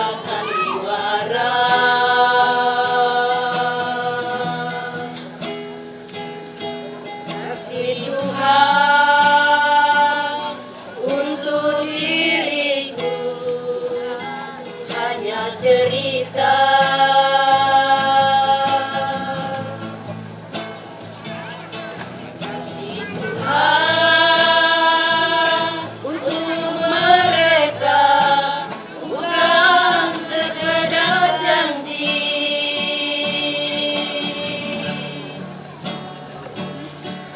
sandiwara. Kasih Tuhan untuk diriku hanya cerita. Kasih Tuhan untuk mereka bukan sekedar janji.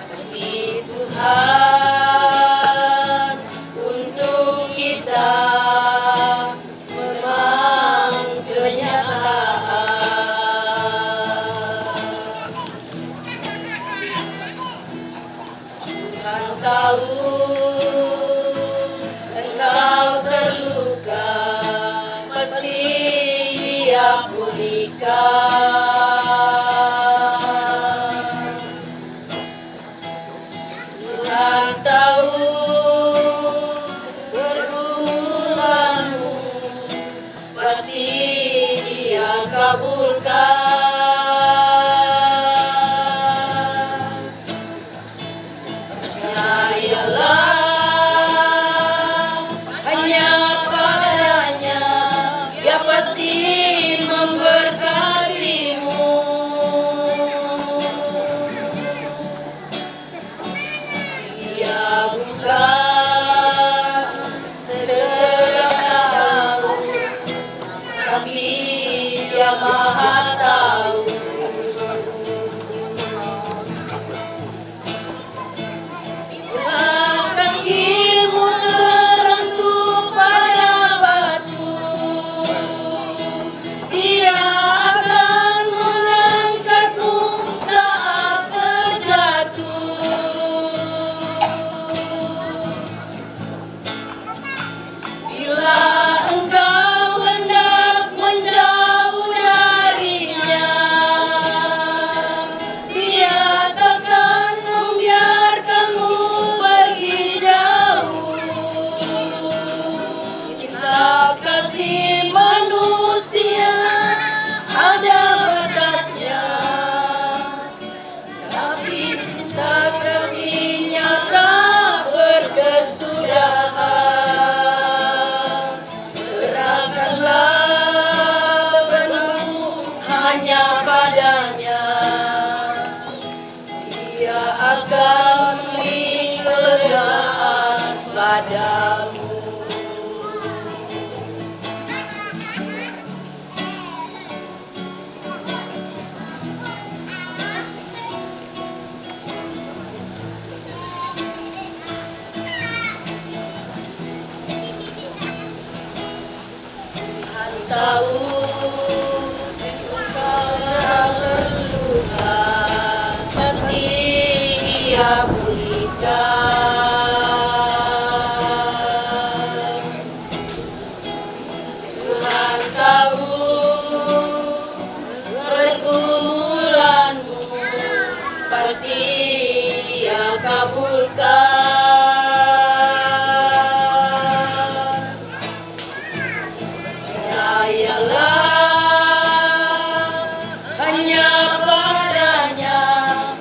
Kasih Tuhan untuk kita memang kenyataan. Tuhan tahu engkau terluka, pasti Dia pulihkan. Tuhan tahu pergumulanmu, pasti Dia kabulkan. Percayalah hanya padanya, Dia pasti memberkatimu. Dia bukan sekedar tahu, tapi Dia maha tahu. Bila kakimu terhentuk pada batu, Dia akan mengangkatmu saat terjatuh. Bila engkau hendak menjauh darinya, Dia takkan membiarkanmu pergi jauh. Cinta kasih manusia ada batasnya, tapi cinta kasihnya tak berkesudahan. Serahkanlah penuh hanya padanya, Dia akan memberi kelegaan padamu. Tuhan tahu engkau terluka, pasti Dia pulihkan. Tuhan tahu pergumulanmu, pasti Dia kabulkan. Percayalah hanya padanya,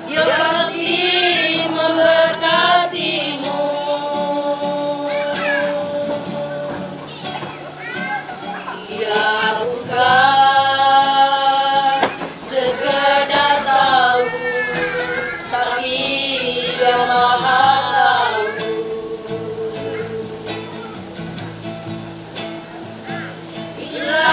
Dia pasti memberkatimu. Dia bukan sekedar tahu, tapi Dia maha tahu. Bila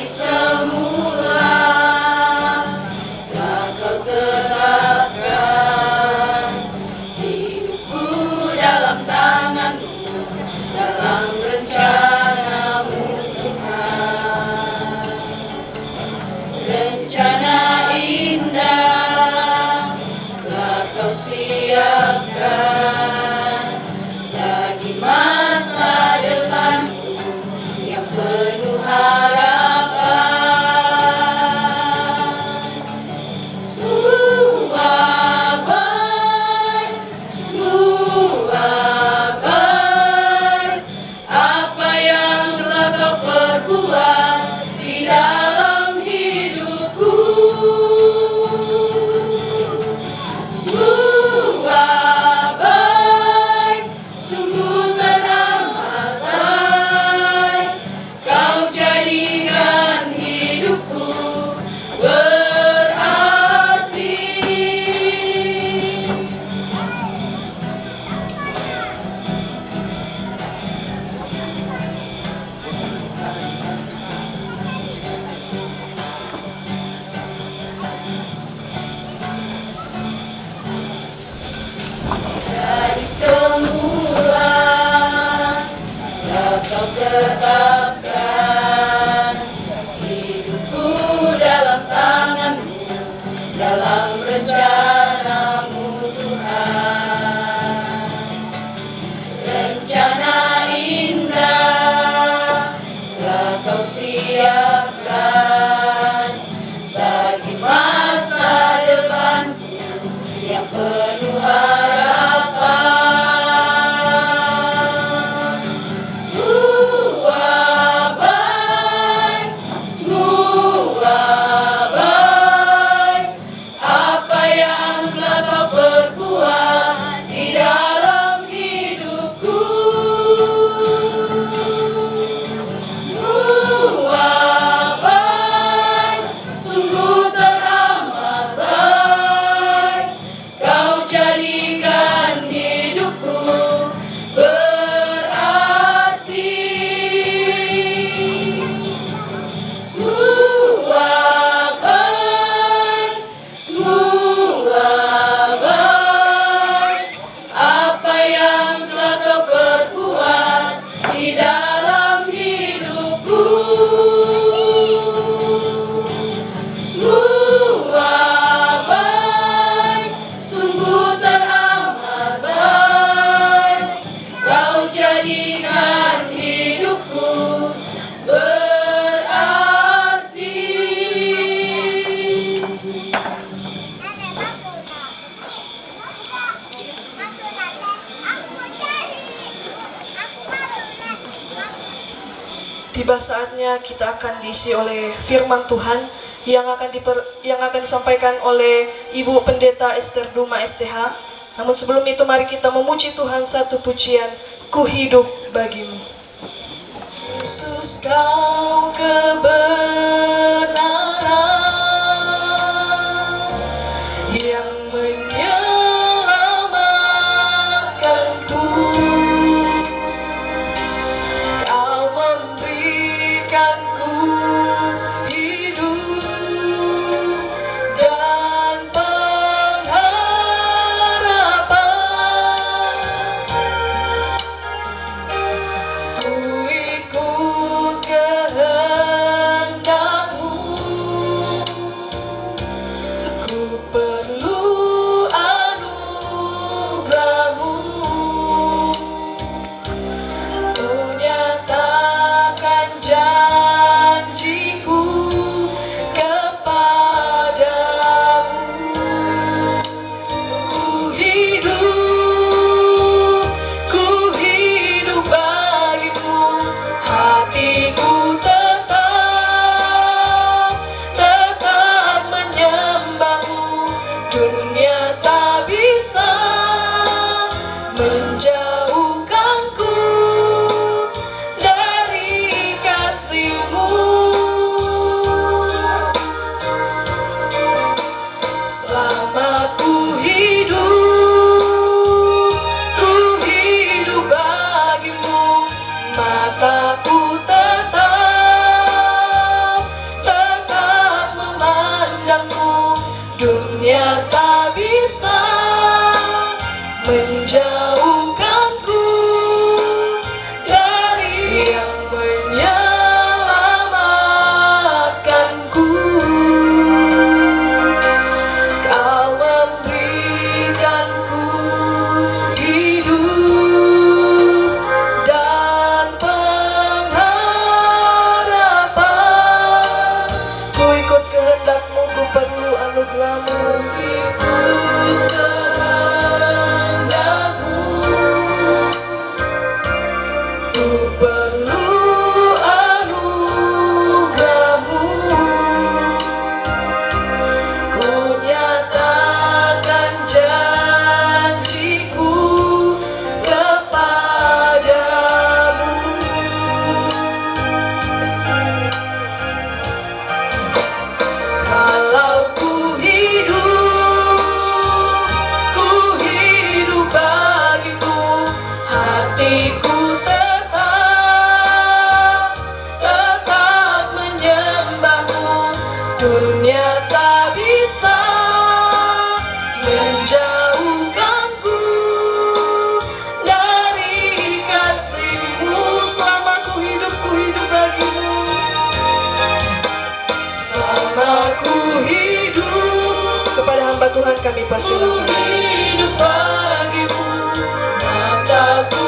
semula telah Kau tetapkan hidupku dalam tangan-Mu, dalam rencana-Mu Tuhan. Rencana indah telah Kau siapkan bagi masa depanku yang penuh harapan. Semua baik, semua baik, apa yang telah Kau perbuat di dalam hidupku. Semua baik, sungguh teramat baik, Kau jadikan hidupku berarti. Dari semula telah Kau tetapkan hidupku dalam tangan-Mu, dalam rencana-Mu Tuhan. Rencana indah telah Kau siapkan bagi masa depanku yang penuh harapan. Semua baik, semua baik, apa yang telah Kau perbuat di dalam hidupku. Semua baik, sungguh teramat baik, Kau jadikan hidupku berarti. Semua baik, semua baik, apa yang telah Kau perbuat di dalam hidupku. Semua baik, sungguh teramat baik, Kau jadikan hidupku berarti. Tiba saatnya kita akan diisi oleh firman Tuhan yang akan disampaikan oleh Ibu Pendeta Esther Duma STH. Namun sebelum itu mari kita memuji Tuhan satu pujian, Ku hidup bagimu. Yesus, Kau kebenaran yang menyelamatkanku. Kau memberikanku hidup dan pengharapan. Ku ikut kehendak-Mu. kami persilakan. hidup bagimu, mataku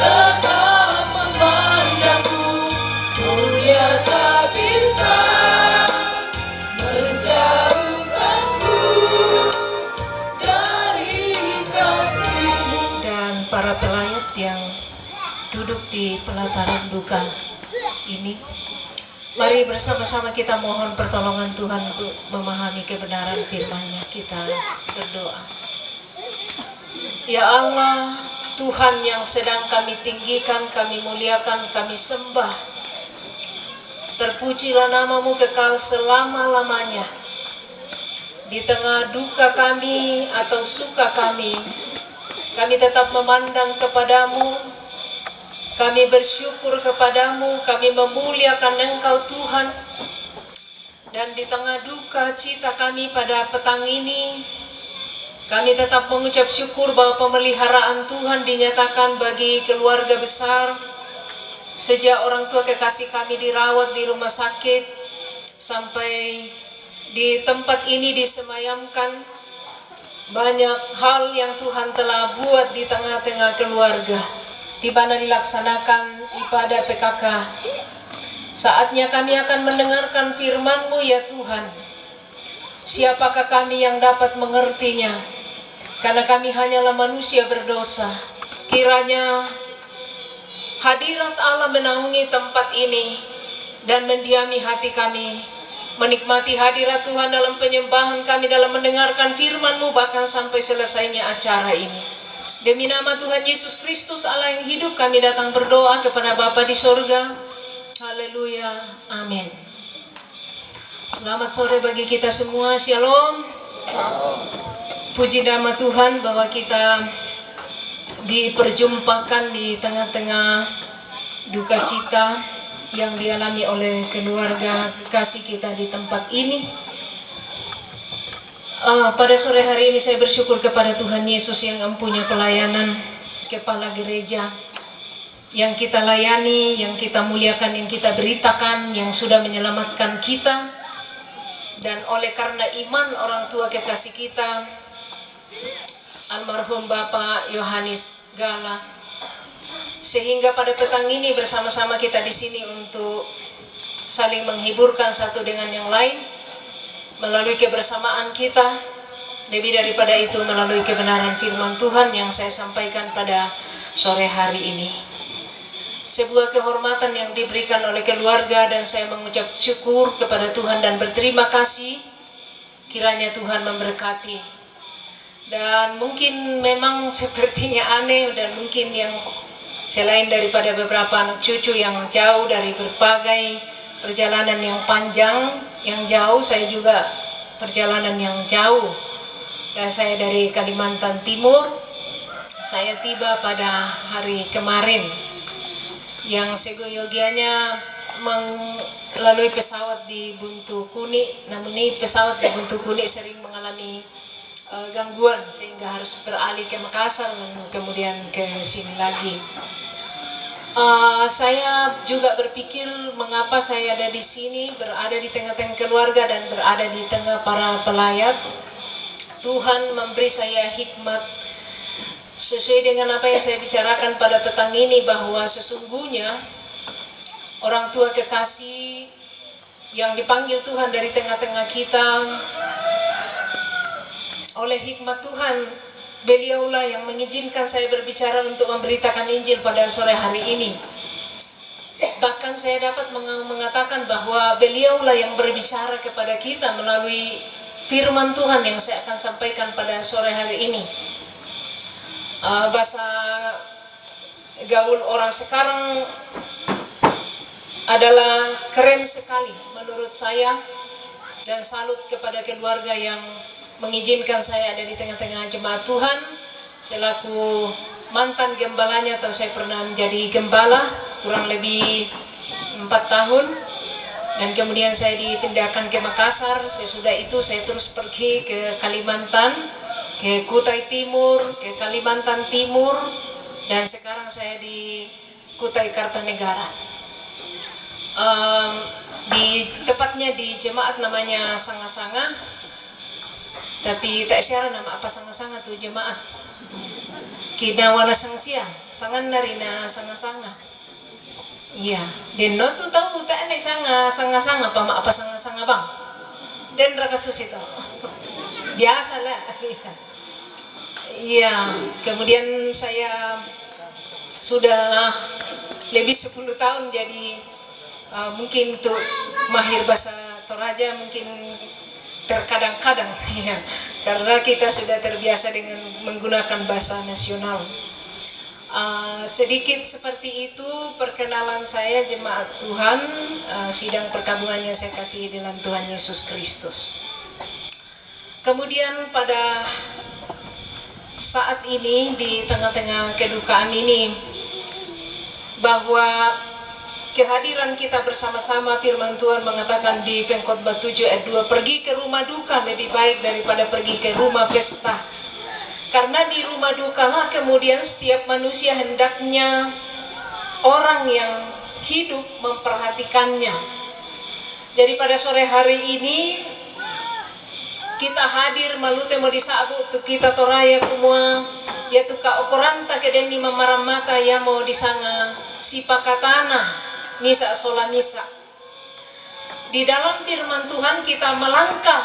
tetap memandangmu. Dunia tak bisa menjauhkanku dari kasih-Mu. Dan para pelayat yang duduk di pelataran duka ini, mari bersama-sama kita mohon pertolongan Tuhan untuk memahami kebenaran firman-Nya. Kita berdoa. Ya Allah, Tuhan yang sedang kami tinggikan, kami muliakan, kami sembah, terpujilah nama-Mu kekal selama-lamanya. Di tengah duka kami atau suka kami tetap memandang kepadamu. Kami bersyukur kepadamu, kami memuliakan Engkau Tuhan. Dan di tengah duka cita kami pada petang ini, kami tetap mengucap syukur bahwa pemeliharaan Tuhan dinyatakan bagi keluarga besar. Sejak orang tua kekasih kami dirawat di rumah sakit, sampai di tempat ini disemayamkan, banyak hal yang Tuhan telah buat di tengah-tengah keluarga. Di mana dilaksanakan ibadah PKK. Saatnya kami akan mendengarkan firman-Mu ya Tuhan. Siapakah kami yang dapat mengertinya? Karena kami hanyalah manusia berdosa. Kiranya hadirat Allah menaungi tempat ini dan mendiami hati kami. Menikmati hadirat Tuhan dalam penyembahan kami, dalam mendengarkan firman-Mu bahkan sampai selesainya acara ini. Demi nama Tuhan Yesus Kristus Allah yang hidup, kami datang berdoa kepada Bapa di sorga. Haleluya, amin. Selamat sore bagi kita semua, shalom. Puji nama Tuhan bahwa kita diperjumpakan di tengah-tengah duka cita yang dialami oleh keluarga kekasih kita di tempat ini. Pada sore hari ini saya bersyukur kepada Tuhan Yesus yang mempunyai pelayanan kepala gereja yang kita layani, yang kita muliakan, yang kita beritakan, yang sudah menyelamatkan kita. Dan oleh karena iman orang tua kekasih kita, almarhum Bapak Yohanes Gala, sehingga pada petang ini bersama-sama kita di sini untuk saling menghiburkan satu dengan yang lain melalui kebersamaan kita. Lebih daripada itu melalui kebenaran firman Tuhan yang saya sampaikan pada sore hari ini. Sebuah kehormatan yang diberikan oleh keluarga, dan saya mengucap syukur kepada Tuhan dan berterima kasih. Kiranya Tuhan memberkati. Dan mungkin memang sepertinya aneh, dan mungkin yang selain daripada beberapa anak cucu yang jauh dari berbagai perjalanan yang panjang, yang jauh, saya juga perjalanan yang jauh. Dan saya dari Kalimantan Timur. Saya tiba pada hari kemarin, yang segoyogianya melalui pesawat di Buntu Kuni. Namun ini pesawat di Buntu Kuni sering mengalami gangguan sehingga harus beralih ke Makassar dan kemudian ke sini lagi. Saya juga berpikir mengapa saya ada di sini, berada di tengah-tengah keluarga dan berada di tengah para pelayat. Tuhan memberi saya hikmat sesuai dengan apa yang saya bicarakan pada petang ini, bahwa sesungguhnya orang tua kekasih yang dipanggil Tuhan dari tengah-tengah kita, oleh hikmat Tuhan, beliaulah yang mengizinkan saya berbicara untuk memberitakan Injil pada sore hari ini. Bahkan saya dapat mengatakan bahwa beliaulah yang berbicara kepada kita melalui firman Tuhan yang saya akan sampaikan pada sore hari ini. Bahasa gaul orang sekarang adalah keren sekali menurut saya, dan salut kepada keluarga yang mengizinkan saya ada di tengah-tengah jemaat Tuhan selaku mantan gembalanya, atau saya pernah menjadi gembala kurang lebih 4 tahun, dan kemudian saya dipindahkan ke Makassar. Sesudah itu saya terus pergi ke Kalimantan, ke Kutai Timur, ke Kalimantan Timur, dan sekarang saya di Kutai Kartanegara. tepatnya di jemaat namanya Sanga-Sanga, tapi tak siara nama apa Sanga-Sanga tuh jemaat kina wana sangsia sangan narina Sanga-Sanga. Iya, den no tuh tahu tak enak Sanga-Sanga apa Sanga-Sanga bang, den raka susi tahu biasa lah. Iya, kemudian saya sudah lebih 10 tahun jadi mungkin untuk mahir bahasa Toraja mungkin terkadang-kadang ya, karena kita sudah terbiasa dengan menggunakan bahasa nasional. Sedikit seperti itu perkenalan saya jemaat Tuhan, sidang perkabungannya saya kasih dalam Tuhan Yesus Kristus. Kemudian pada saat ini di tengah-tengah kedukaan ini, bahwa kehadiran kita bersama-sama, firman Tuhan mengatakan di Pengkhotbah 7 ayat 2, pergi ke rumah duka lebih baik daripada pergi ke rumah pesta. Karena di rumah duka lah kemudian setiap manusia hendaknya orang yang hidup memperhatikannya. Jadi pada sore hari ini kita hadir malute mau disabu tu kita toraya kumua ya tu ka okoranta keden ni mamaramata ya mau disanga sipakatana misa sola misa. Di dalam firman Tuhan kita melangkah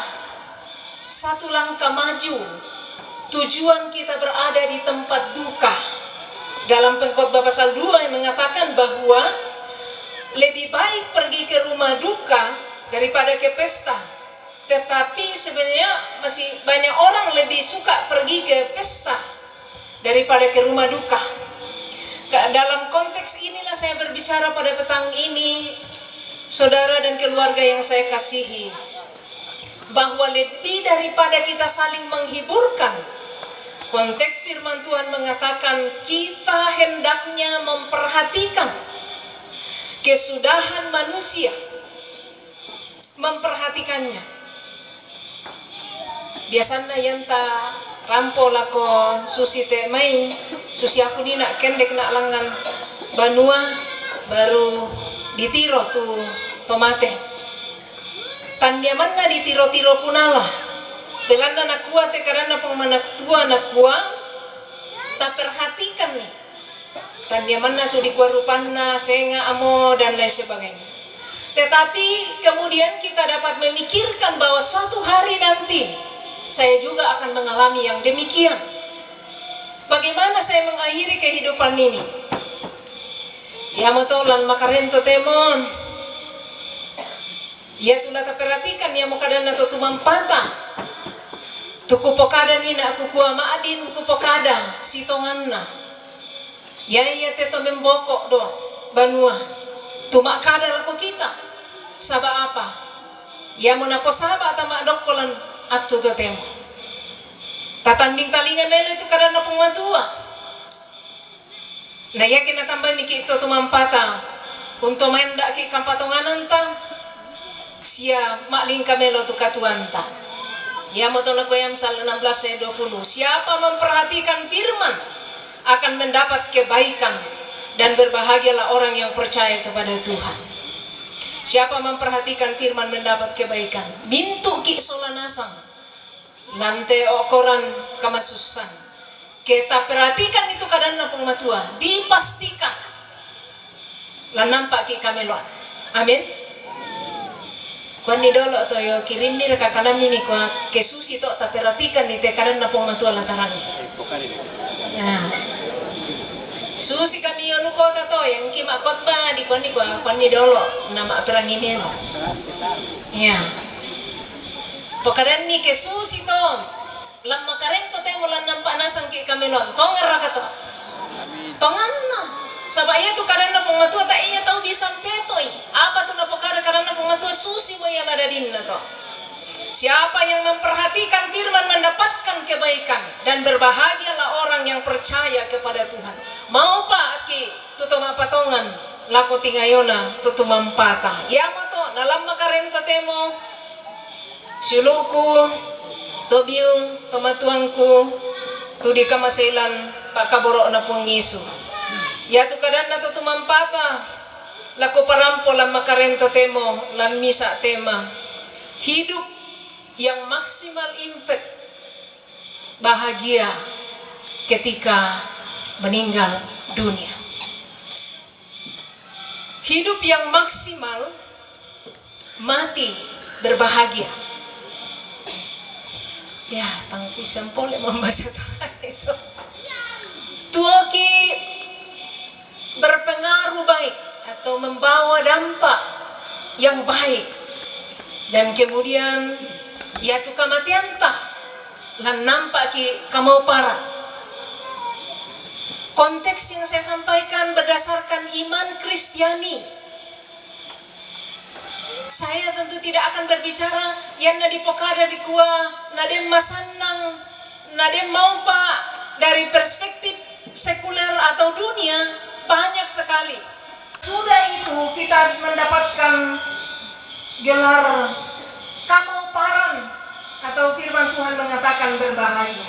satu langkah maju. Tujuan kita berada di tempat duka. Dalam Pengkhotbah pasal 2 yang mengatakan bahwa lebih baik pergi ke rumah duka daripada ke pesta. Tetapi sebenarnya masih banyak orang lebih suka pergi ke pesta daripada ke rumah duka. Dalam konteks inilah saya berbicara pada petang ini, saudara dan keluarga yang saya kasihi, bahwa lebih daripada kita saling menghiburkan, konteks firman Tuhan mengatakan kita hendaknya memperhatikan kesudahan manusia, memperhatikannya. Biasanya yang tak rampol ako susi te mai susi aku ni nak kendek nak langan banua baru ditiro tu tomate tandia mana ditiro-tiro punala belanda nak kuat te karena pemanak tua nak kuat tak perhatikan nih tandia mana tu di rupanna senga amo dan lain sebagainya. Tetapi kemudian kita dapat memikirkan bahwa suatu hari nanti saya juga akan mengalami yang demikian. Bagaimana saya mengakhiri kehidupan ini? Ya motolan makarento temon. Ya tulah perhatikan ya mokadan na tutumang pata. Tuku pokada ni na aku kuah maadin kupokada sitongan na. Ya teto membokok do banua. Tumakada lako kita. Saba apa? Ya monapo saba tama dokolan atau tu temo. Tatanding talingan melo itu karena pematua. Nah ya kena tambah miki itu mampata untuk main dak ki kampatonganan ta sia makling kamelo tu katuanta. Ya motono koyam sal 16 ayat 20. Siapa memperhatikan firman akan mendapat kebaikan dan berbahagialah orang yang percaya kepada Tuhan. Siapa memperhatikan firman mendapat kebaikan. Mintu ki solanasang. Lante okoran kamasusan. Kita perhatikan itu kadang pengmatua. Dipastikan. Lan nampak ki kameluan. Amin. Kuan ni dolo to yo kirimir ka kanami mi kwa kesusi to ta perhatikan ni te kadang pengmatua lataran. Nah. Susi kami anu kota to yang kima khotbah di kuan ni dolo nama perangimen. Ya. Pokadan ni ke susi to. Lam makareng to temo lan nampak nasang ki kamelon. Tongar ka to. Tongan na. Sabaya tu karena pematua tak iya tahu bisa petoi. Apa tu na pokada karena pematua susi mo yang ada dinna to. Siapa yang memperhatikan firman mendapatkan kebaikan dan berbahagialah orang yang percaya kepada Tuhan. Mau pak ki tutuma patongan lako tingayona tutumampata. Ya moto dalam makarenta temo siluku tobiung tomatuangku tudi kamasailan pak kaboro na pungisu. Ya tu kadan na tutumampata Lako parampo lan makarento temo lan misa tema. Hidup yang maksimal impact, bahagia ketika meninggal dunia. Hidup yang maksimal, mati berbahagia. Ya, tangku sempol membaca itu. Tuoki berpengaruh baik atau membawa dampak yang baik, dan kemudian ya tu kematian tak lan nampak ki kamau para. Konteks yang saya sampaikan berdasarkan iman Kristiani. Saya tentu tidak akan berbicara yang nadi pokada di kuah, nadem masanang, nadem mau pak dari perspektif sekuler atau dunia, banyak sekali. Sudah itu kita mendapatkan gelar kamauparan atau firman Tuhan mengatakan berbahagia.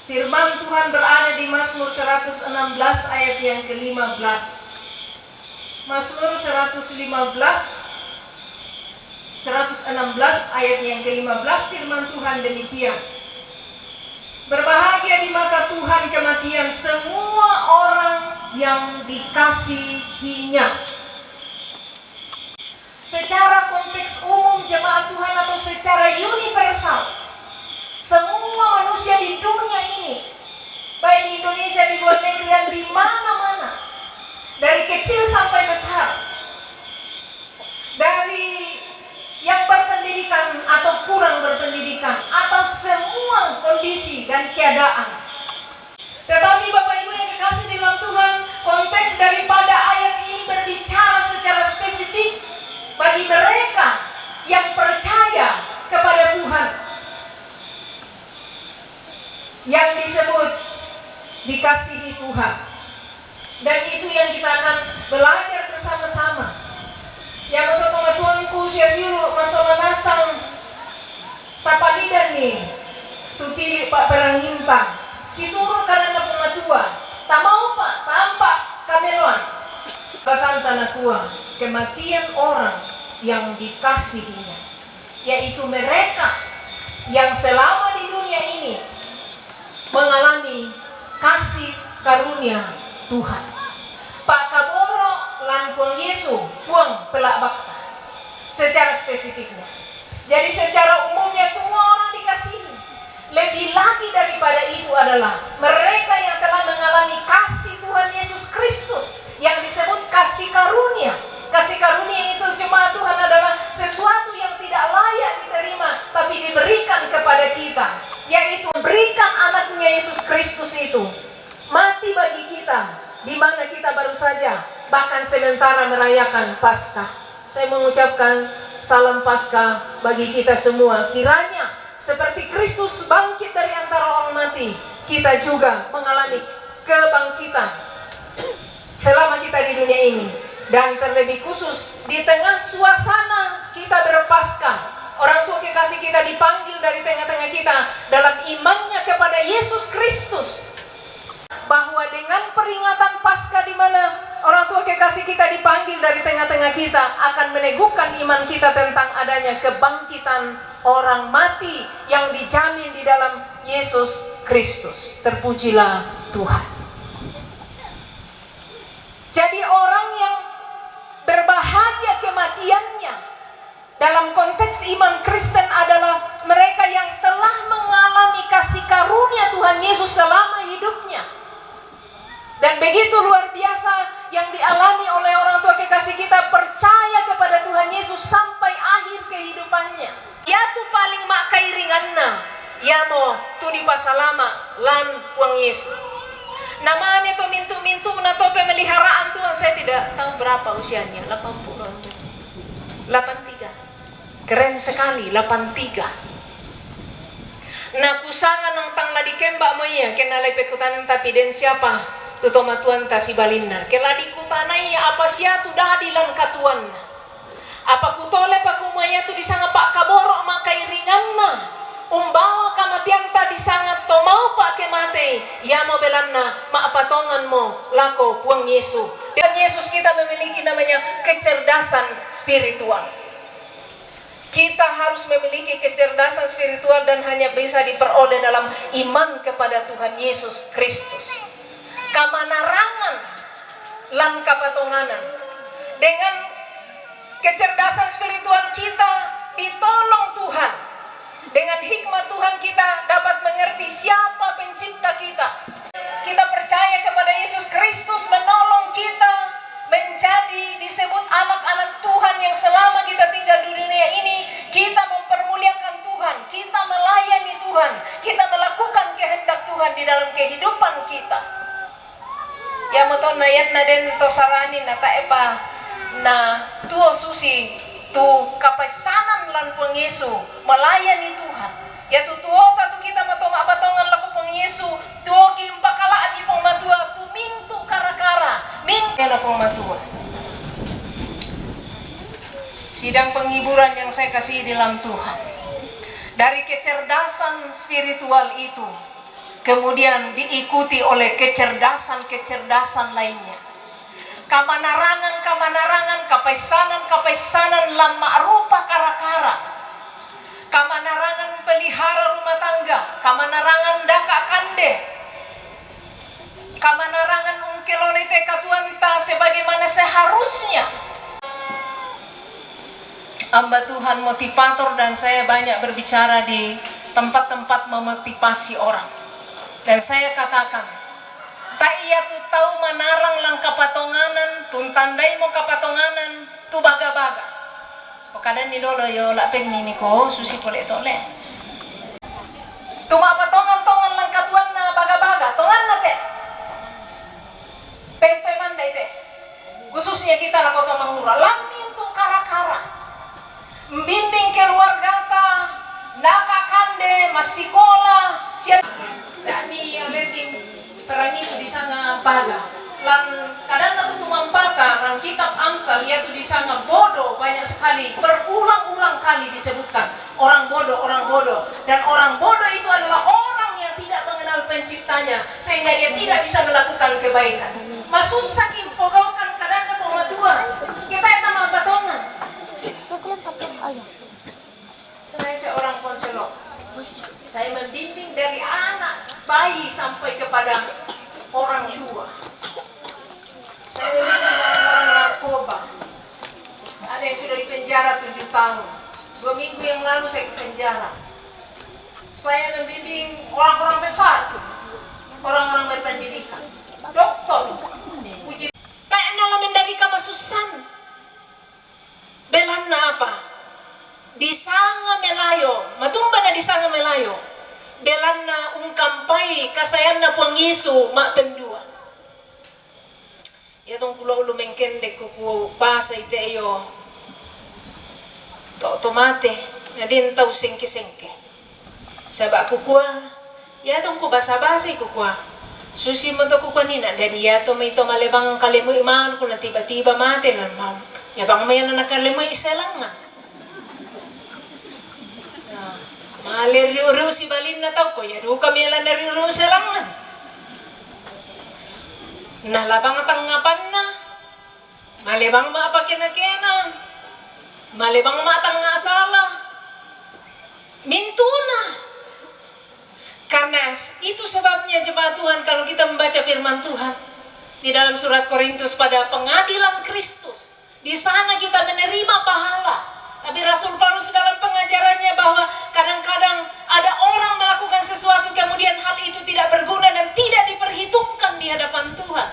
Firman Tuhan berada di Mazmur 116 ayat yang ke-15. Mazmur 116 ayat yang ke-15, firman Tuhan demikian. Berbahagia di mata Tuhan kematian semua orang yang dikasihinya. Secara konteks umum jemaat Tuhan atau secara universal, semua manusia di dunia ini, baik di Indonesia, di luar negeri, dan di mana-mana, dari kecil sampai besar, dari yang berpendidikan atau kurang berpendidikan, atau semua kondisi dan keadaan. Tetapi Bapak Ibu yang dikasih di dalam Tuhan, konteks daripada ayat ini berbicara secara spesifik bagi mereka yang percaya kepada Tuhan, yang disebut dikasihi Tuhan. Dan itu yang kita akan belajar bersama-sama. Yang untuk tuanku siasiru masalah nasang tapalidan nih tu pilih Pak Perangintang si turun karena pengatua tak mau Pak tampak kameluan pasan tanah tua kematian orang yang dikasihinya, yaitu mereka yang selama di dunia ini mengalami kasih karunia Tuhan. Pak Kaboro lan Puang Yesu Puang pelak bakta secara spesifiknya. Jadi secara umumnya semua orang dikasihi. Lebih lagi daripada itu adalah mereka yang telah mengalami kasih Tuhan Yesus Kristus yang disebut kasih karunia. Kasih karunia itu jemaat Tuhan adalah sesuatu yang tidak layak diterima tapi diberikan kepada kita, yaitu berikan anaknya Yesus Kristus itu mati bagi kita, di mana kita baru saja bahkan sementara merayakan Paskah. Saya mengucapkan salam Paskah bagi kita semua. Kiranya seperti Kristus bangkit dari antara orang mati, kita juga mengalami kebangkitan selama kita di dunia ini. Dan terlebih khusus di tengah suasana kita berpaskah, orang tua kekasih kita dipanggil dari tengah-tengah kita dalam imannya kepada Yesus Kristus, bahwa dengan peringatan Paskah di mana orang tua kekasih kita dipanggil dari tengah-tengah kita akan meneguhkan iman kita tentang adanya kebangkitan orang mati yang dijamin di dalam Yesus Kristus. Terpujilah Tuhan. Jadi orang yang berbahagia kematiannya dalam konteks iman Kristen adalah mereka yang telah mengalami kasih karunia Tuhan Yesus selama hidupnya. Dan begitu luar biasa yang dialami oleh orang tua kekasih kita, percaya kepada Tuhan Yesus sampai akhir kehidupannya. Ya tu paling mak kairinganna, ya mo tu di pasalama lan Puang Yesus. Namanya tu mintu-mintu na to pemeliharaan Tuhan, saya tidak tahu berapa usianya, 83. Keren sekali, 83. Nah kusangan nang tang ladi kembak mo iya, kena lepekutan tapi den siapa? Tutoma tuan tasi balinar. Kela dikutanai apa sia tu dadilan katuan. Apa kutole pakumaya tu disanga Pak Kaboro makai ringanna. Umbawa kamatian tadi sangat to mau Pak kemate. Ya mo belanna ma patongan mo lako Puang Yesu. Yesus kita memiliki namanya kecerdasan spiritual. Kita harus memiliki kecerdasan spiritual dan hanya bisa diperoleh dalam iman kepada Tuhan Yesus Kristus. Kamanarangan lan kapatonganan. Dengan kecerdasan spiritual kita ditolong Tuhan. Dengan hikmat Tuhan kita dapat mengerti siapa pencipta kita. Kita percaya kepada Yesus Kristus menolong kita menjadi disebut anak-anak Tuhan yang selama kita tinggal di dunia ini kita mempermuliakan Tuhan, kita melayani Tuhan, kita melakukan kehendak Tuhan di dalam kehidupan kita. Ya moto nayat naden to sarani na taepa na tuo susi tu kapasanan lan pengesu melayani Tuhan. Ya tu tuota tu kita matoma patongan laku pengesu tuo gimpakalaan ipong matua tu mintu kara-kara mintu na pong matua. Sidang penghiburan yang saya kasih di dalam Tuhan. Dari kecerdasan spiritual itu kemudian diikuti oleh kecerdasan-kecerdasan lainnya. Kamanarangan, kapaisanan lam ma'rupa kara-kara. Kamanarangan pelihara rumah tangga, kamanarangan daka kande. Kamanarangan ungkelolite katuanta sebagaimana seharusnya. Hamba Tuhan motivator dan saya banyak berbicara di tempat-tempat memotivasi orang. Dan saya katakan, tak iya tu tahu manarang lang kapatonganan, tuntandai mo kapatonganan, tu baga-baga. O kada ni dolo yo lapeng nini ko, susi pole tole. Tu mapatongan-tongan lang katuan na baga-baga, tongan na te. Pentoy mandai te. Khususnya kita lah kota Manglura, lamin tu kara-kara. Membimbing keluarga ta, nakakande, masikola, siap. Dami aletin perang itu di sana baga. Lan kadang itu tumampaka lan kitab Amsal yaitu di sana bodoh banyak sekali berulang-ulang kali disebutkan orang bodoh dan orang bodoh itu adalah orang yang tidak mengenal penciptanya sehingga dia tidak bisa melakukan kebaikan. Masuk saking pogaukan kadang ke pematua kita itu mapatongan. Saya seorang konselor. Saya membimbing dari anak bayi sampai kepada orang tua. Saya membimbing orang narkoba. Ada yang sudah dipenjara 7 tahun. 2 minggu yang lalu saya ke penjara. Saya membimbing orang-orang besar, orang-orang berpendidikan, dokter. Tak nalamin dari kamasusan. Belan na apa? Di sanga melayo, matumba na di sanga melayo. Belan na ungkampai kasayan na Pangisu mak pendua. Ya tong pulau lumengkende kuku basa ite yo. To tomate, nadin tau sengke-sengke. Sabak kukua, ya tong ku basa-basa kukua. Susi mo to kukua nina dari ya to may to malebang kalimu iman ko na tiba-tiba mate lan mam. Ya bang mayan na nakalimu isalangan. Maliriu-riu si balin na tau ko, ya duka melan dari riu selangan. Nalabang tangapan na, malibang maapakina-kina, malibang matang nga asala, mintuna. Karena itu sebabnya jemaat Tuhan kalau kita membaca firman Tuhan di dalam surat Korintus pada pengadilan Kristus, di sana kita menerima pahala. Tapi Rasul Paulus dalam pengajarannya bahwa kadang-kadang ada orang melakukan sesuatu kemudian hal itu tidak berguna dan tidak diperhitungkan di hadapan Tuhan.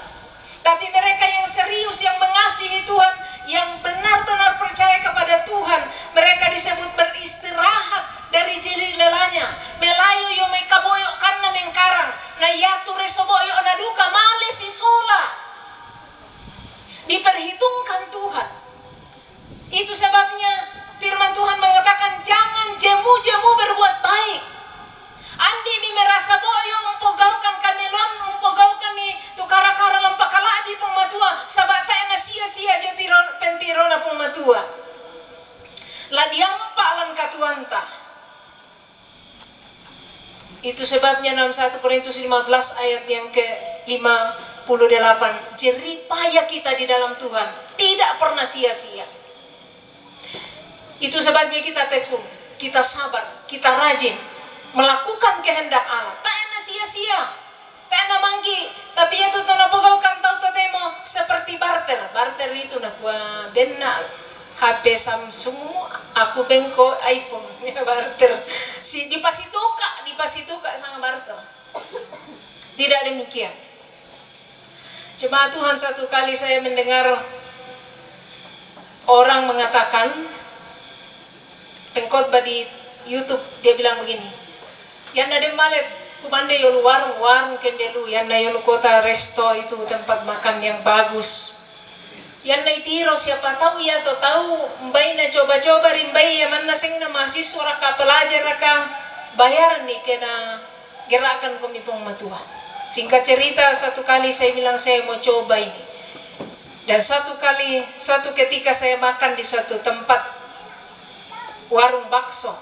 Tapi mereka yang serius, yang mengasihi Tuhan, yang benar-benar percaya kepada Tuhan, mereka disebut beristirahat dari jeli lelanya. Melayu yo may kaboyo kanna mengkarang, na yatu resoboyo na duka malis isola. Diperhitungkan Tuhan. Itu sebabnya firman Tuhan mengatakan jangan jemu-jemu berbuat baik. Andi mi merasa boyo umpogaukan kamelon, umpogaukan ni tukara-kara lampakalabi pong matua, sabata na sia-sia jotiron pentirona pong matua. Ladiampa lan katuanta. Itu sebabnya dalam 1 Korintus 15 ayat yang ke-5 jeripaya kita di dalam Tuhan tidak pernah sia-sia. Itu sebabnya kita tekun, kita sabar, kita rajin melakukan kehendak Allah. Tak enak sia-sia, tak enak manggi. Tapi itu tanah pokok kan tahu temo seperti barter. Barter itu nak gua benar HP Samsung, aku bengko iPhone. Ya, barter. Si dipasituka sama barter. Tidak demikian. Cuma Tuhan, satu kali saya mendengar orang mengatakan pengkhotbah di YouTube, dia bilang begini, yang ada malet kumande yolu warung kendelu, yang na yolu kota resto itu tempat makan yang bagus, yang na itiro siapa tahu ya atau tahu mbai na coba-coba rimbai ya mana seng na mahasiswa raka pelajar raka bayar nih kena gerakan pemipong Tuhan. Singkat cerita, satu kali saya bilang saya mau coba ini, dan suatu ketika saya makan di suatu tempat warung bakso,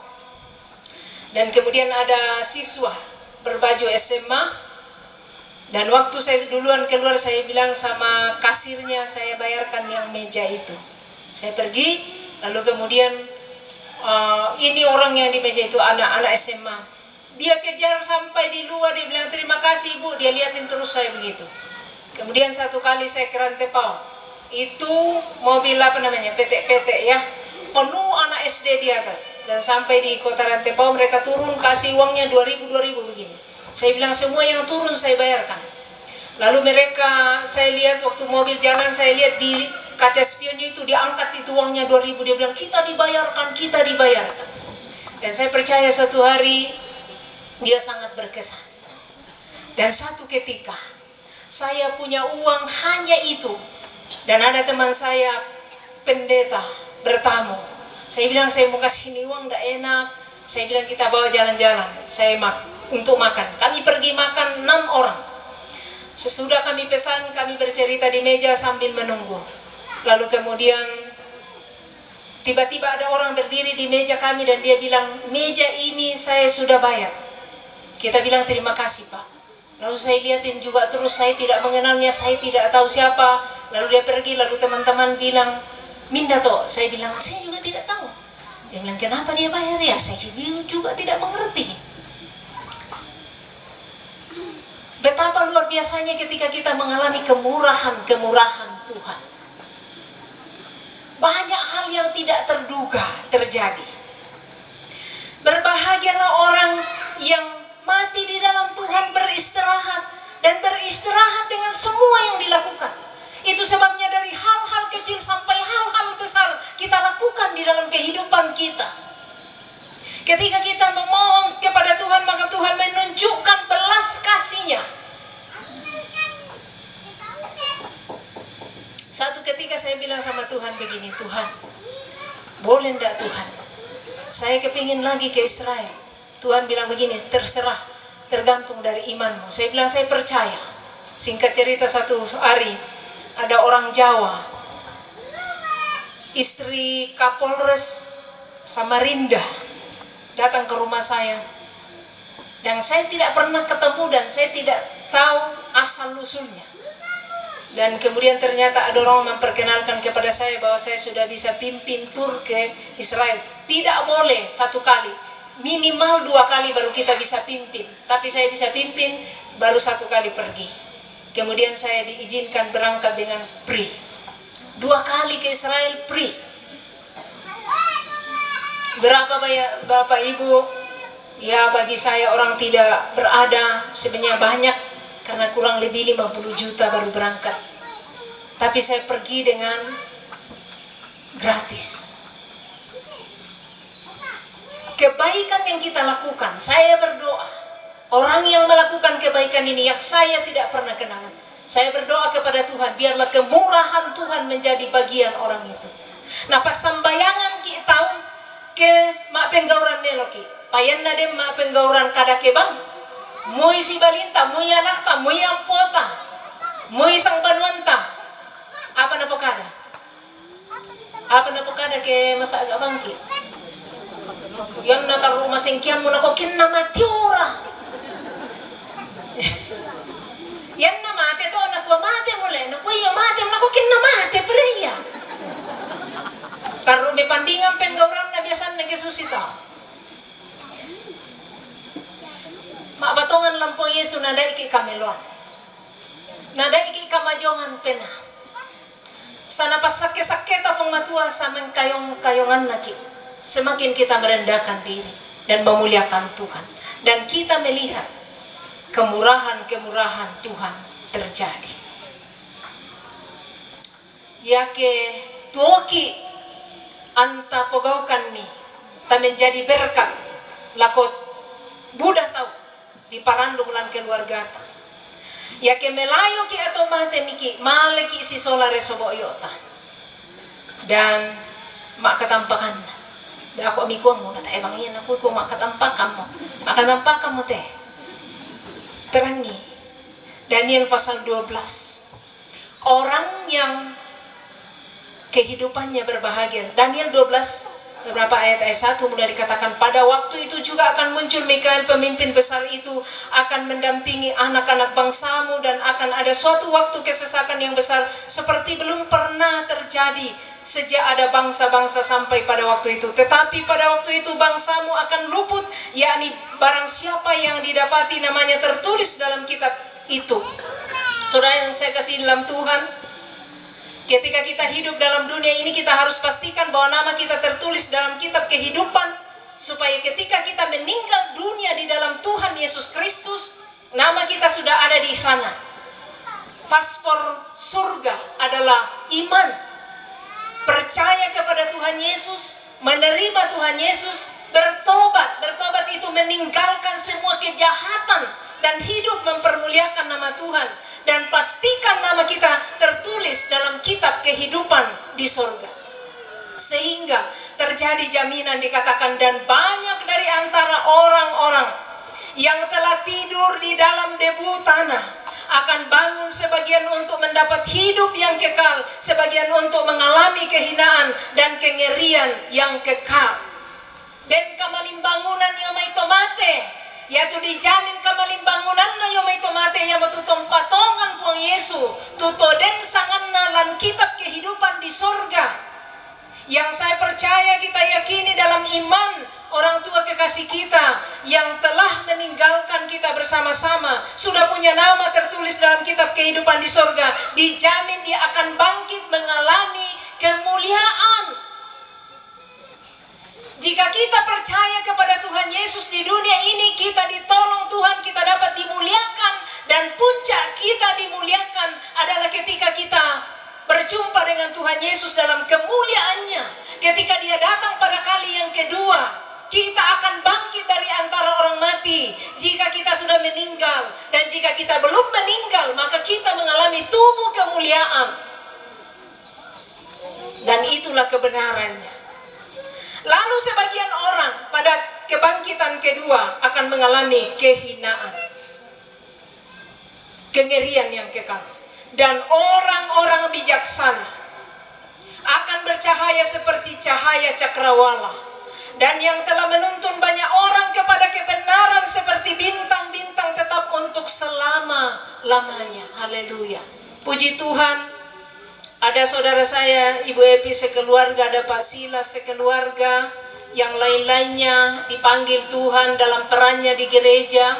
dan kemudian ada siswa berbaju SMA, dan waktu saya duluan keluar saya bilang sama kasirnya saya bayarkan yang meja itu. Saya pergi, lalu kemudian ini orang yang di meja itu anak-anak SMA. Dia kejar sampai di luar, dia bilang terima kasih ibu, dia liatin terus saya begitu. Kemudian satu kali saya ke Rantepao, itu mobil apa namanya, PT ya, penuh anak SD di atas, dan sampai di kota Rantepao mereka turun kasih uangnya 2.000 begini. Saya bilang semua yang turun saya bayarkan. Lalu mereka, saya lihat waktu mobil jalan, saya lihat di kaca spionnya itu diangkat itu uangnya 2.000, dia bilang kita dibayarkan. Dan saya percaya suatu hari dia sangat berkesan. Dan satu ketika saya punya uang hanya itu, dan ada teman saya pendeta bertamu. Saya bilang saya mau kasih ini uang, tidak enak. Saya bilang kita bawa jalan-jalan, untuk makan. Kami pergi makan 6 orang. Sesudah kami pesan, kami bercerita di meja sambil menunggu. Lalu kemudian tiba-tiba ada orang berdiri di meja kami dan dia bilang, meja ini saya sudah bayar. Kita bilang terima kasih Pak. Lalu saya liatin juga terus, saya tidak mengenalnya, saya tidak tahu siapa. Lalu dia pergi, lalu teman-teman bilang, Minda toh. Saya bilang, saya juga tidak tahu. Dia bilang, kenapa dia bayar ya? Saya juga tidak mengerti. Betapa luar biasanya ketika kita mengalami kemurahan Tuhan. Banyak hal yang tidak terduga terjadi. Berbahagialah orang yang mati di dalam Tuhan, beristirahat, dan beristirahat dengan semua yang dilakukan. Itu sebabnya dari hal-hal kecil sampai hal-hal besar kita lakukan di dalam kehidupan kita. Ketika kita memohon kepada Tuhan, maka Tuhan menunjukkan belas kasih-Nya. Satu ketika saya bilang sama Tuhan begini, Tuhan, boleh enggak Tuhan, saya kepingin lagi ke Israel. Tuhan bilang begini, terserah, tergantung dari imanmu. Saya bilang saya percaya. Singkat cerita, satu hari ada orang Jawa, istri Kapolres Samarinda, datang ke rumah saya. Dan saya tidak pernah ketemu dan saya tidak tahu asal usulnya. Dan kemudian ternyata ada orang memperkenalkan kepada saya bahwa saya sudah bisa pimpin tur ke Israel. Tidak boleh satu kali, minimal 2 kali baru kita bisa pimpin. Tapi saya bisa pimpin baru 1 kali pergi. Kemudian saya diizinkan berangkat dengan PRI. 2 kali ke Israel PRI. Berapa Bapak Ibu? Ya, bagi saya orang tidak berada sebenarnya banyak, karena kurang lebih 50 juta baru berangkat. Tapi saya pergi dengan gratis. Kebaikan yang kita lakukan, saya berdoa, orang yang melakukan kebaikan ini yang saya tidak pernah kenal, saya berdoa kepada Tuhan, biarlah kemurahan Tuhan menjadi bagian orang itu. Nah, pas sambayangan kita tahu ke mak penggauran meloki, payan nade mak penggauran kada kebang, mui si balinta, mui anakta, mui ampota, mui sang banuanta, apa napokada ke masa agak bangki. Yang natar rumah sengkian mo nakokin na matiura. Yan na mati to, nakuha kau. Mak batongan lampung Yesu nada iki kamelon. Nada iki kamajongan pena. Sana pas sakit-sakit apong matua sameng kayong-kayongan lagi. Semakin kita merendahkan diri dan memuliakan Tuhan. Dan kita melihat kemurahan-kemurahan Tuhan terjadi. Yake tuoki anta pogaukan nih, tak menjadi berkat lakot Buddha tahu di parandung lan keluarga ta. Yake melayo ki atau mate miki maleki si sola resobo yota. Dan mak katampakan. Da aku amiku mo nata emang iyan aku mak katampakan mo. Mak katampakan mo teh. Terangi Daniel pasal 12. Orang yang kehidupannya berbahagia. Daniel 12 beberapa ayat 1 mulai dikatakan pada waktu itu juga akan muncul Mikael pemimpin besar itu akan mendampingi anak-anak bangsamu dan akan ada suatu waktu kesesakan yang besar seperti belum pernah terjadi sejak ada bangsa-bangsa sampai pada waktu itu. Tetapi pada waktu itu bangsamu akan luput, yakni barang siapa yang didapati namanya tertulis dalam kitab itu. Saudara yang saya kasih dalam Tuhan, ketika kita hidup dalam dunia ini kita harus pastikan bahwa nama kita tertulis dalam kitab kehidupan, supaya ketika kita meninggal dunia di dalam Tuhan Yesus Kristus, nama kita sudah ada di sana. Paspor surga adalah iman, percaya kepada Tuhan Yesus, menerima Tuhan Yesus, bertobat. Bertobat itu meninggalkan semua kejahatan dan hidup mempermuliakan nama Tuhan. Dan pastikan nama kita tertulis dalam kitab kehidupan di sorga. Sehingga terjadi jaminan dikatakan, dan banyak dari antara orang-orang yang telah tidur di dalam debu tanah akan bangun, sebagian untuk mendapat hidup yang kekal, sebagian untuk mengalami kehinaan dan kengerian yang kekal. Dan kamalim bangunan yang maito mate, yaitu dijamin kamalim bangunan na yang maito mate yang matutong patongan pong Yesu tuto den sanganna lan kitab kehidupan di surga. Yang saya percaya kita yakini dalam iman orang tua kekasih kita yang telah meninggalkan kita bersama-sama, sudah punya nama tertulis dalam kitab kehidupan di surga, dijamin dia akan bangkit mengalami kemuliaan. Jika kita percaya kepada Tuhan Yesus di dunia ini, kita ditolong Tuhan, kita dapat dimuliakan, dan puncak kita dimuliakan adalah ketika kita berjumpa dengan Tuhan Yesus dalam kemuliaannya. Ketika dia datang pada kali yang kedua, kita akan bangkit dari antara orang mati. Jika kita sudah meninggal, dan jika kita belum meninggal, maka kita mengalami tubuh kemuliaan. Dan itulah kebenarannya. Lalu sebagian orang pada kebangkitan kedua akan mengalami kehinaan, kengerian yang kekal. Dan orang-orang bijaksana akan bercahaya seperti cahaya cakrawala. Dan yang telah menuntun banyak orang kepada kebenaran seperti bintang-bintang tetap untuk selama-lamanya. Haleluya. Puji Tuhan. Ada saudara saya, Ibu Epi sekeluarga, ada Pak Silas sekeluarga, yang lain-lainnya dipanggil Tuhan dalam perannya di gereja,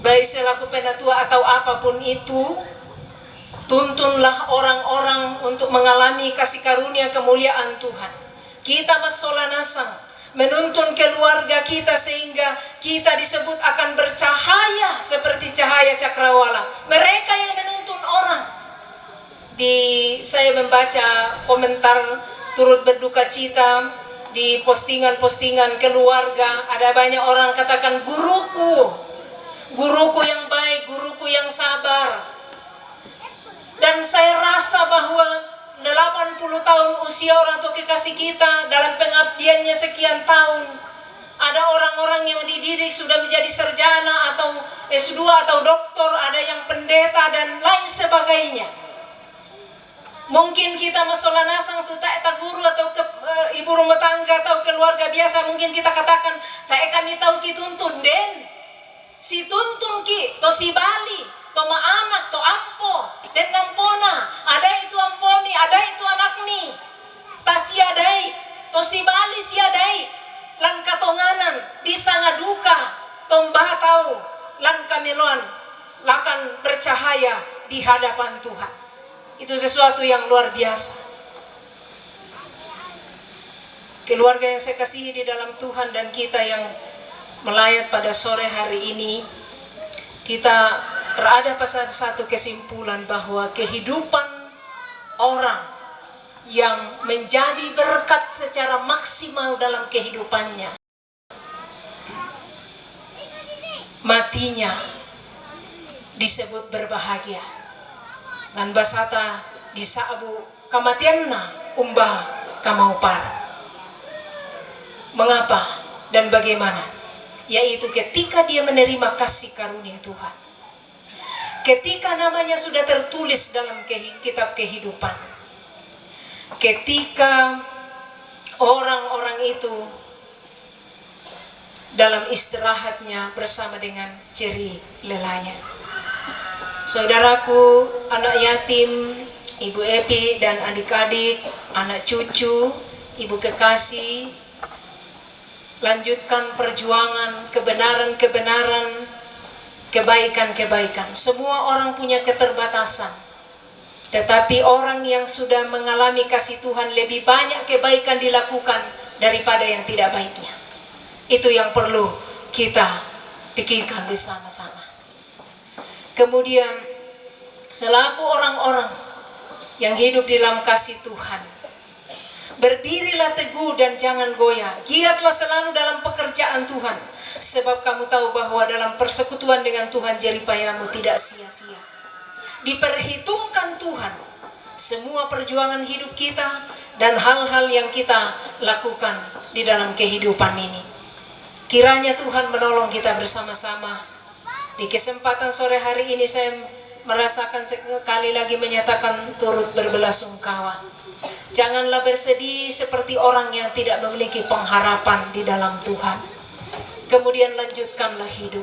baik selaku penatua atau apapun itu. Tuntunlah orang-orang untuk mengalami kasih karunia kemuliaan Tuhan. Kita masolanasang menuntun keluarga kita sehingga kita disebut akan bercahaya seperti cahaya cakrawala. Mereka yang menuntun orang. Saya membaca komentar turut berduka cita di postingan-postingan keluarga, ada banyak orang katakan guruku yang baik, guruku yang sabar. Dan saya rasa bahwa 80 tahun usia orang tua kekasih kita dalam pengabdiannya sekian tahun, ada orang-orang yang dididik sudah menjadi sarjana atau S2 atau doktor, ada yang pendeta dan lain sebagainya. Mungkin kita masolanasang tu tak guru atau ibu rumah tangga atau keluarga biasa, mungkin kita katakan tak kami tahu ki tuntun den si tuntun ki to si bali to ma anak to ampo den nampona ada itu ampomi ada itu anakmi tas si adai to si bali si adai tahu lan kameloan akan bercahaya di hadapan Tuhan. Itu sesuatu yang luar biasa. Keluarga yang saya kasihi di dalam Tuhan dan kita yang melayat pada sore hari ini, kita berada pada satu kesimpulan bahwa kehidupan orang yang menjadi berkat secara maksimal dalam kehidupannya, matinya disebut berbahagia. Dan basata disabu kematianna umbah kamaupar. Mengapa dan bagaimana? Yaitu ketika dia menerima kasih karunia Tuhan. Ketika namanya sudah tertulis dalam kitab kehidupan. Ketika orang-orang itu dalam istirahatnya bersama dengan jerih lelahnya. Saudaraku, anak yatim, Ibu Epi dan adik-adik, anak cucu, Ibu kekasih, lanjutkan perjuangan kebenaran-kebenaran, kebaikan-kebaikan. Semua orang punya keterbatasan. Tetapi orang yang sudah mengalami kasih Tuhan lebih banyak kebaikan dilakukan daripada yang tidak baiknya. Itu yang perlu kita pikirkan bersama-sama. Kemudian selaku orang-orang yang hidup di dalam kasih Tuhan, berdirilah teguh dan jangan goyah. Giatlah selalu dalam pekerjaan Tuhan. Sebab kamu tahu bahwa dalam persekutuan dengan Tuhan jeripayamu tidak sia-sia. Diperhitungkan Tuhan semua perjuangan hidup kita dan hal-hal yang kita lakukan di dalam kehidupan ini. Kiranya Tuhan menolong kita bersama-sama. Di kesempatan sore hari ini saya merasakan sekali lagi menyatakan turut berbelasungkawa. Janganlah bersedih seperti orang yang tidak memiliki pengharapan di dalam Tuhan. Kemudian lanjutkanlah hidup.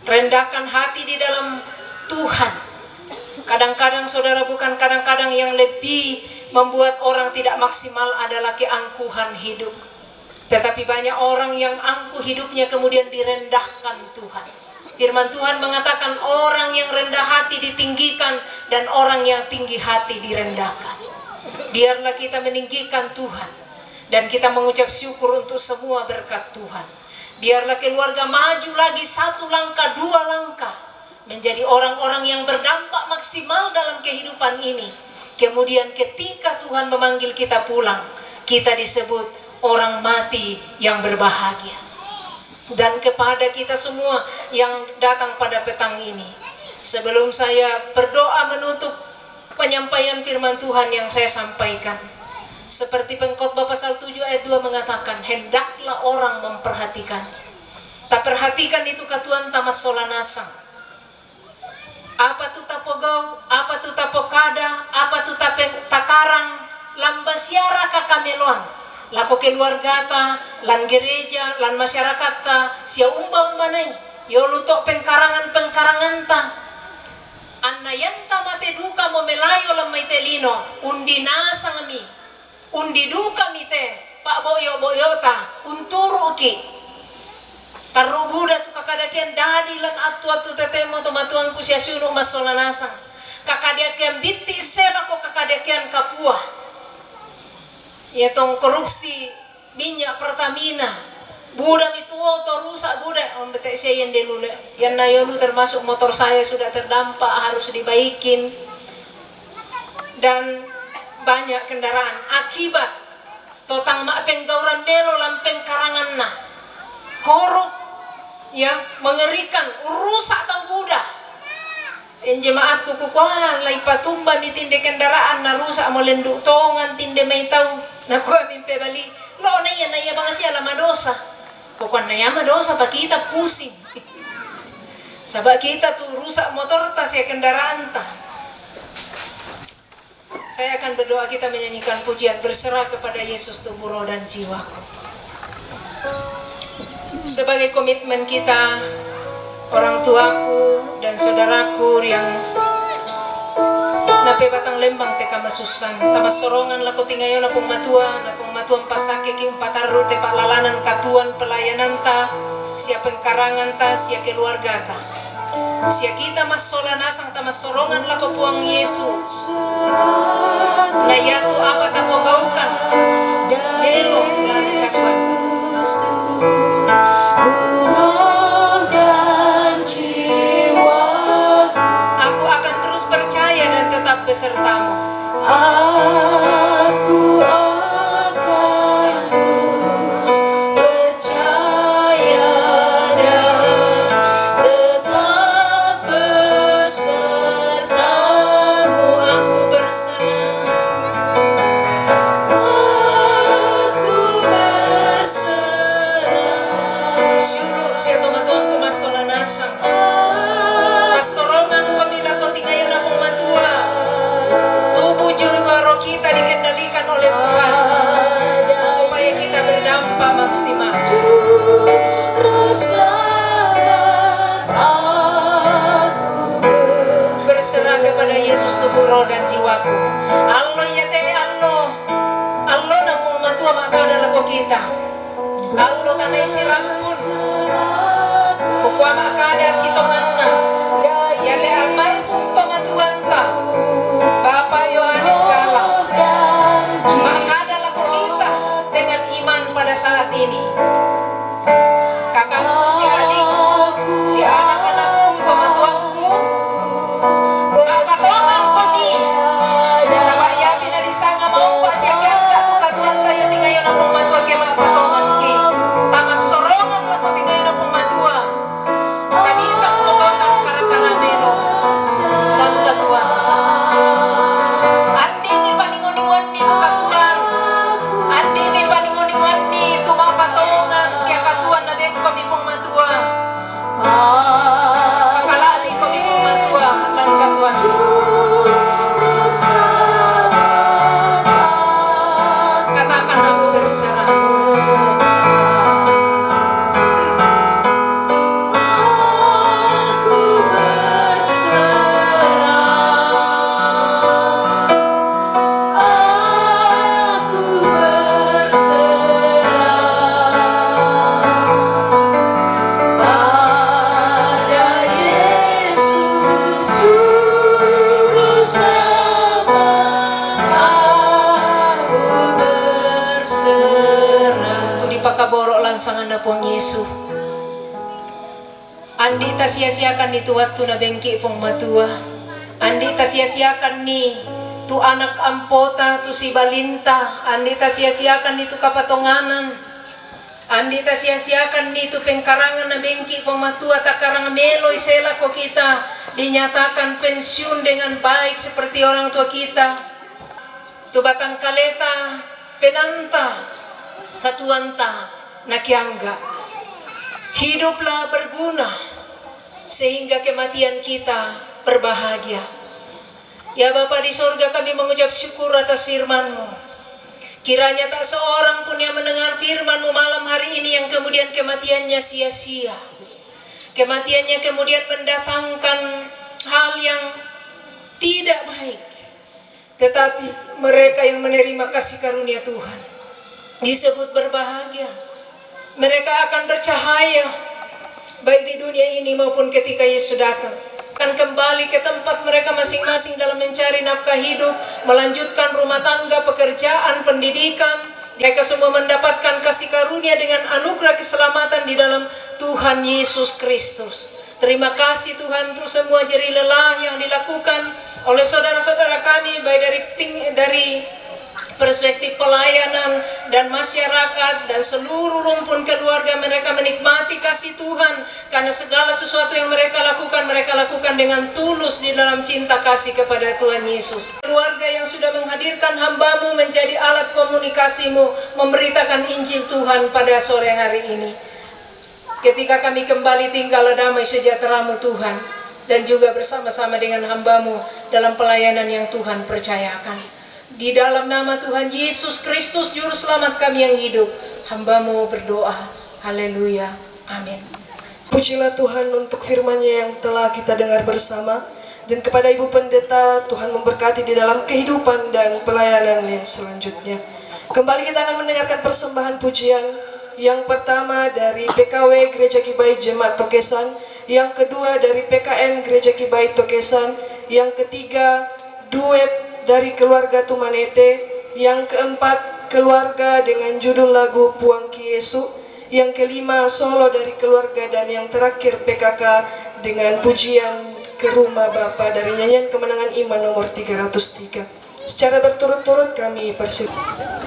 Rendahkan hati di dalam Tuhan. Kadang-kadang saudara, bukan kadang-kadang yang lebih membuat orang tidak maksimal adalah keangkuhan hidup. Tetapi banyak orang yang angkuh hidupnya kemudian direndahkan Tuhan. Firman Tuhan mengatakan orang yang rendah hati ditinggikan dan orang yang tinggi hati direndahkan. Biarlah kita meninggikan Tuhan dan kita mengucap syukur untuk semua berkat Tuhan. Biarlah keluarga maju lagi satu langkah, dua langkah, menjadi orang-orang yang berdampak maksimal dalam kehidupan ini. Kemudian ketika Tuhan memanggil kita pulang, kita disebut orang mati yang berbahagia. Dan kepada kita semua yang datang pada petang ini, sebelum saya berdoa menutup penyampaian firman Tuhan yang saya sampaikan, seperti Pengkhotbah pasal 7 ayat 2 mengatakan, hendaklah orang memperhatikan. Tak perhatikan itu katuan tamas solanasang. Apa tu tapogau, apa tu tapokada, apa tu takarang, lambasiara kakamelon. Lako keluarga ta, lan gereja, lan masyarakat ta, sia umba-umbanay, yoluto pengkarangan-pengkarangan ta. Annayanta mate duka mo melayo lam maitelino, undi nasa ngami, undi duka mite, pak boyo-boyo ta, unturu ki. Tarubuda tu kakadakian dadi lan atu-atu tetemo to matuan ku sia suno masolanasa. Kakadakian bitti sela ko kakadakian kapua. Yaitu korupsi minyak Pertamina, budak itu otor rusak budak, betek saya yang dulu, yang nayolu termasuk motor saya sudah terdampak harus dibaikin, dan banyak kendaraan akibat totang mak penggauran melo lampeng karangan na, korup, ya mengerikan, rusak tau budak. Jemaat kuku lai patumba mi tinde kendaraan na rusak melenduk tongan tinde may tau na kuha mimpe bali lo na iya mga siya lamadosa kukuan na madosa pa kita pusing sabak kita tuh rusak motor ta siya kendaraan ta. Saya akan berdoa, kita menyanyikan pujian berserah kepada Yesus tubuh roh dan jiwaku. Sebagai komitmen kita, orang tuaku dan saudaraku yang nape batang lembang teka masusan tamas sorongan lako tingayo napong matuan pasake ki umpatarro te palalanan katuan pelayanan ta sia pengkarangan ta, sia keluarga ta. Sia kita masola nasang ta masorongan lako puang Yesus. Na yatu apa ta pogaukan. Melo lalu kasuan. Burung dan jiwa, Aku akan terus percaya dan tetap besertamu. aku akan terus percaya dan tetap besertamu. Aku berserah. Aku berserah. Syulu sia tomatuangku masola nasang. Masorongan ko mila ko tingayon akong matua. Tubuh jiwa roh kita dikendalikan oleh Tuhan supaya kita berdampak maksimal. Selamat aku Berserah kepada Yesus tubuh roh dan jiwaku. Allah ya teh Allah. Allah namung matua maka adalah ko kita. Allah tanah isi rampun. Kukua maka ada si tonganna. Ya teh almarhum tomatuanta. Bapak Yohanes Galang. Maka adalah ko kita dengan iman pada saat ini. Kakakku, si adikku, si anak-anakku, tomatuangku, Bapak tongan ko ni. Sama yabi na disanga mau pa siya gangga tu katuan tayo ni ngayon akong matua kay mapatongan ki. Tama sorongan lang ko ni ngayon akong matua. Kami isang pagawang karakaramelo. Kang katuan. Andi ni paningon-ingon ni tu katuan. Andi ni paningon-ingon ni tu mapatongan siya katuan na beng kami pong matua. Pakalali kami pong matua. Lang katuan. Katakan aku berserah. Aku berserah. Aku berserah pada Yesus Juru Selamat. Aku berserah. Tu dipakaborok lansangan na pong Yesu. Andi ta sia-siakan ni tu waktu na bengki pong matua. Andi ta sia-siakan ni tu anak ampota tu si balinta. Andi ta sia-siakan ni tu kapatonganan. Andi ta sia-siakan ni tu pengkarangan na bengki pong matua takarang meloy sela ko kita dinyatakan pensiun dengan baik seperti orang tua kita. Tu batang kaleta penanta katuanta nakiangga. Hiduplah berguna sehingga kematian kita berbahagia. Ya Bapa di sorga, kami mengucap syukur atas firman-Mu. Kiranya tak seorang pun yang mendengar firman-Mu malam hari ini yang kemudian kematiannya sia-sia. Kematiannya kemudian mendatangkan hal yang tidak baik. Tetapi mereka yang menerima kasih karunia Tuhan disebut berbahagia. Mereka akan bercahaya baik di dunia ini maupun ketika Yesus datang. Akan kembali ke tempat mereka masing-masing dalam mencari nafkah hidup, melanjutkan rumah tangga, pekerjaan, pendidikan. Mereka semua mendapatkan kasih karunia dengan anugerah keselamatan di dalam Tuhan Yesus Kristus. Terima kasih Tuhan untuk semua jerih lelah yang dilakukan oleh saudara-saudara kami, baik dari perspektif pelayanan dan masyarakat dan seluruh rumpun keluarga. Mereka menikmati kasih Tuhan karena segala sesuatu yang mereka lakukan dengan tulus di dalam cinta kasih kepada Tuhan Yesus. Keluarga yang sudah menghadirkan hamba-Mu menjadi alat komunikasi-Mu memberitakan Injil Tuhan pada sore hari ini. Ketika kami kembali tinggal damai sejahtera-Mu Tuhan, dan juga bersama-sama dengan hamba-Mu dalam pelayanan yang Tuhan percayakan. Di dalam nama Tuhan Yesus Kristus Juru Selamat kami yang hidup, hamba-Mu berdoa. Haleluya. Amin. Pujilah Tuhan untuk firman-Nya yang telah kita dengar bersama. Dan kepada Ibu Pendeta, Tuhan memberkati di dalam kehidupan dan pelayanan yang selanjutnya. Kembali kita akan mendengarkan persembahan pujian Yang pertama dari PKW Gereja Kibai Jemaat Tokesan, yang kedua dari PKM Gereja Kibai Tokesan, yang ketiga duet dari keluarga Tumanete, yang keempat keluarga dengan judul lagu Puangki Yesu, yang kelima solo dari keluarga, dan yang terakhir PKK dengan pujian Ke Rumah Bapa dari nyanyian Kemenangan Iman nomor 303. Secara berturut-turut kami persilakan.